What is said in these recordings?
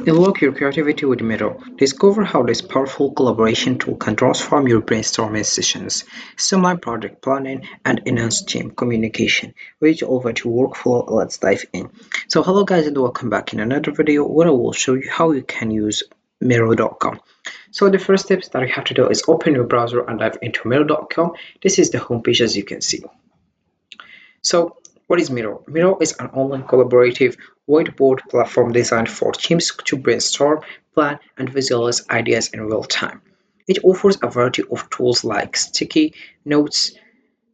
Unlock your creativity with Miro. Discover how this powerful collaboration tool can transform your brainstorming sessions, streamline project planning, and enhance team communication. Reach over to workflow. Let's dive in. So, hello guys, and welcome back in another video where I will show you how you can use Miro.com. So, the first steps that you have to do is open your browser and dive into Miro.com. This is the homepage as you can see. So, what is Miro? Miro is an online collaborative whiteboard platform designed for teams to brainstorm, plan, and visualize ideas in real time. It offers a variety of tools like sticky notes,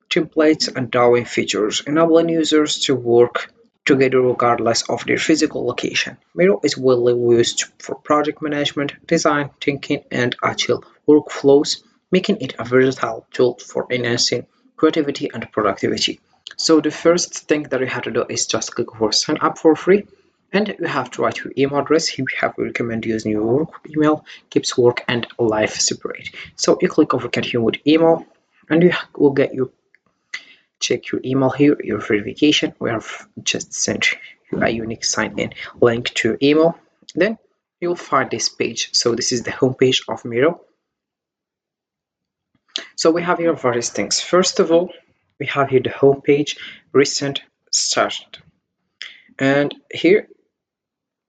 templates, and drawing features, enabling users to work together regardless of their physical location. Miro is widely used for project management, design thinking, and agile workflows, making it a versatile tool for enhancing creativity and productivity. So the first thing that you have to do is just click for sign up for free, and you have to write your email address. Here we have recommend using your work email, keeps work and life separate. So you click over continue with email, and you will get your check your email here, your verification. We have just sent you a unique sign in link to your email. Then you'll find this page. So this is the home page of Miro. So we have here various things. First of all, we have here the home page, recent start. And here,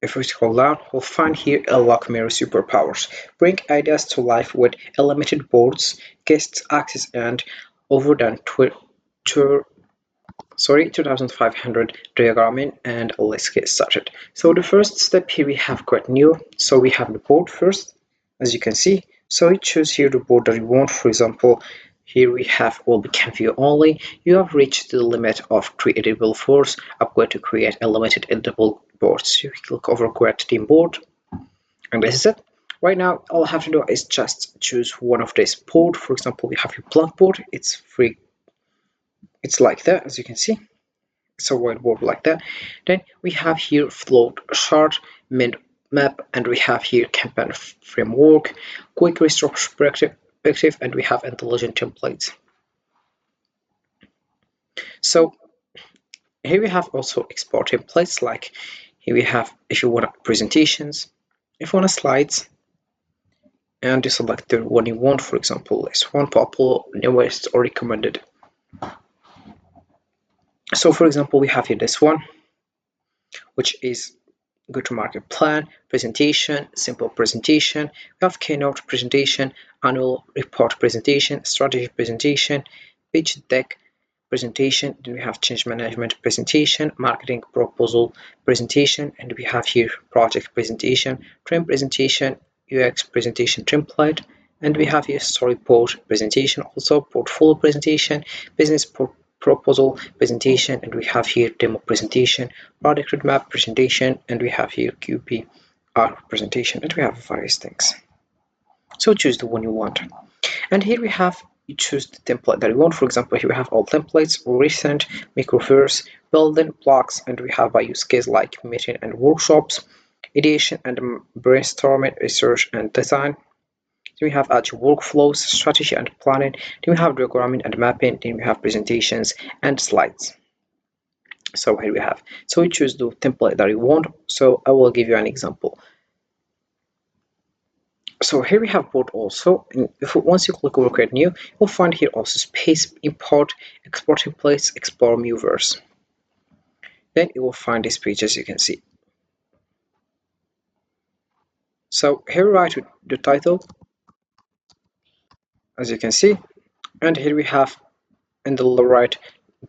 if we scroll down, we'll find here Unlock Miro superpowers. Bring ideas to life with unlimited boards, guest access, and over than 2500 diagramming. And let's get started. So the first step here we have create new. So we have the board first, as you can see. So you choose here the board that you want. For example, here we have will become view only. You have reached the limit of 3 editable boards. I'm going to create a limited editable board. So you click over create team board, and this is it. Right now, all I have to do is just choose one of this board. For example, we have your blank board. It's free. It's like that, as you can see. So whiteboard like that. Then we have here float chart, mind map, and we have here campaign framework, quick resource perspective, and we have intelligent templates. So here we have also export templates, like here we have if you want presentations, if you want slides, and you select the one you want. For example, this one popular, newest, or recommended. So for example, we have here this one, which is go-to-market plan, presentation, simple presentation. We have keynote presentation, annual report presentation, strategy presentation, pitch deck presentation. Then we have change management presentation, marketing proposal presentation, and we have here project presentation, trend presentation, UX presentation template, and we have here storyboard presentation, also portfolio presentation, business proposal presentation, and we have here demo presentation, product roadmap presentation, and we have here QPR presentation, and we have various things. So choose the one you want. And here we have you choose the template that you want. For example, here we have all templates, recent, microverse, building blocks, and we have a use case like meeting and workshops, ideation and brainstorming, research and design. Then we have agile workflows, strategy and planning. Then we have diagramming and mapping. Then we have presentations and slides. So here we have. So you choose the template that you want. So I will give you an example. So here we have board also. And once you click over create new, you'll find here also space, import, export templates, explore viewers. Then you will find this page as you can see. So here we write the title, as you can see, and here we have in the lower right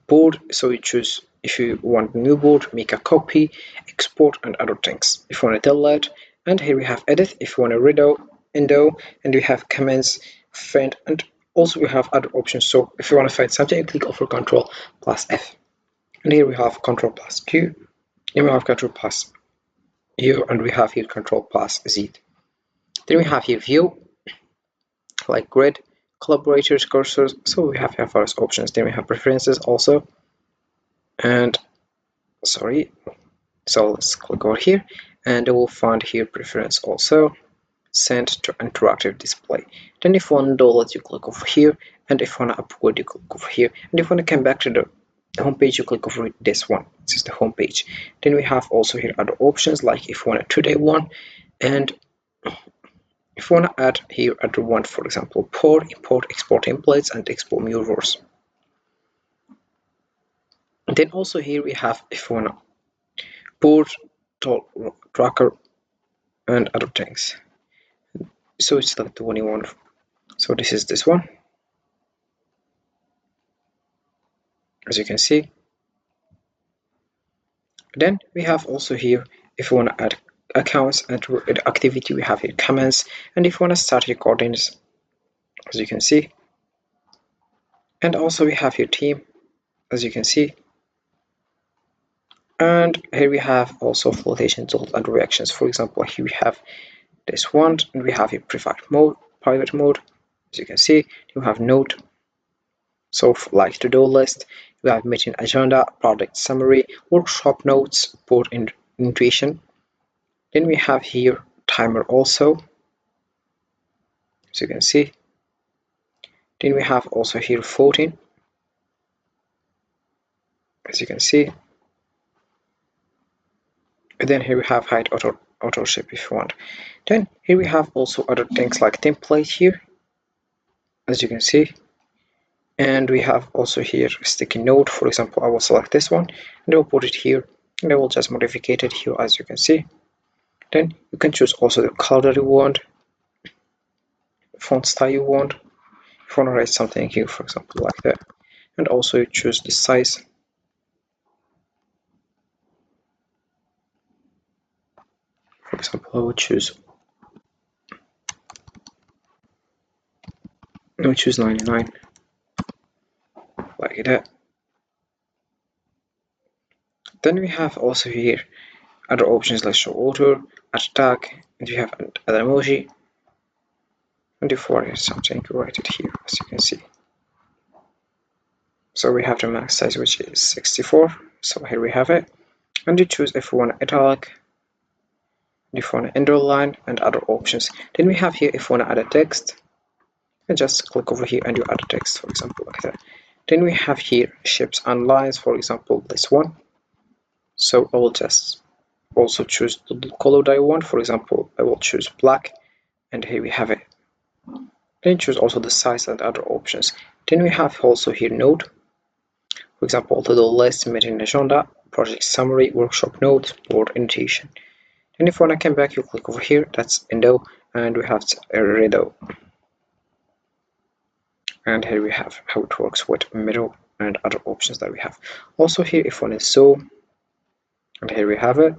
board. So you choose if you want new board, make a copy, export, and other things. If you want to delete, and here we have edit if you want to redo, undo, and we have comments, find, and also we have other options. So if you want to find something, you click over Control plus F, and here we have Control plus Q, then we have Control plus U, and we have here Control plus Z. Then we have here view, like grid, collaborators, cursors. So we have here various options. Then we have preferences also, and sorry, so let's click over here, and we'll find here preference also, send to interactive display. Then if you want to download, you click over here, and if you want to upload, you click over here, and if you want to come back to the the home page, you click over this one. This is the home page. Then we have also here other options, like if you want a today one, and if you want to add here other one, for example, import, export templates, and export mirrors. And then also here we have if you want to port tracker and other things. So select the one you want. So this is this one, as you can see. Then we have also here, if you want to add accounts and activity, we have here comments, and if you want to start recordings, as you can see. And also we have here team, as you can see. And here we have also flotation tools and reactions. For example, here we have this one, and we have a private mode, as you can see. You have note, so like to-do list. We have meeting agenda, product summary, workshop notes, board intuition. Then we have here timer also, as you can see. Then we have also here voting, as you can see. And then here we have hide authorship if you want. Then here we have also other things like template here, as you can see. And we have also here a sticky note. For example, I will select this one and I will put it here, and I will just modify it here, as you can see. Then you can choose also the color you want, font style you want. If you want to write something here, for example, like that, and also you choose the size. For example, I will choose 99, like that. Then we have also here other options like show author, add tag, and we have an emoji. And if you want something, you write it here, as you can see. So we have the max size, which is 64. So here we have it. And you choose if you want italic, if you want underline, and other options. Then we have here if you want to add a text, and just click over here and you add a text, for example, like that. Then we have here shapes and lines, for example, this one. So I will just also choose the color that I want. For example, I will choose black, and here we have it. Then choose also the size and other options. Then we have also here note, for example, to-do list, meeting agenda, project summary, workshop notes, board annotation. And if you want to come back, you click over here, that's window, and we have a window. And here we have how it works with Miro and other options that we have. Also here, if one is zoom, and here we have it.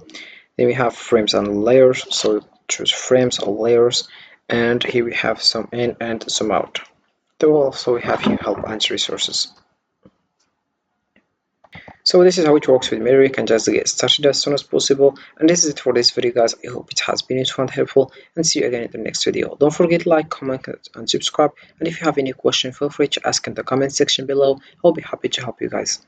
Then we have frames and layers, so choose frames or layers, and here we have zoom in and zoom out. Then also we have here help and resources. So this is how it works with Miro. You can just get started as soon as possible. And this is it for this video, guys. I hope it has been useful and helpful, and see you again in the next video. Don't forget to like, comment, and subscribe. And if you have any question, feel free to ask in the comment section below. I'll be happy to help you guys.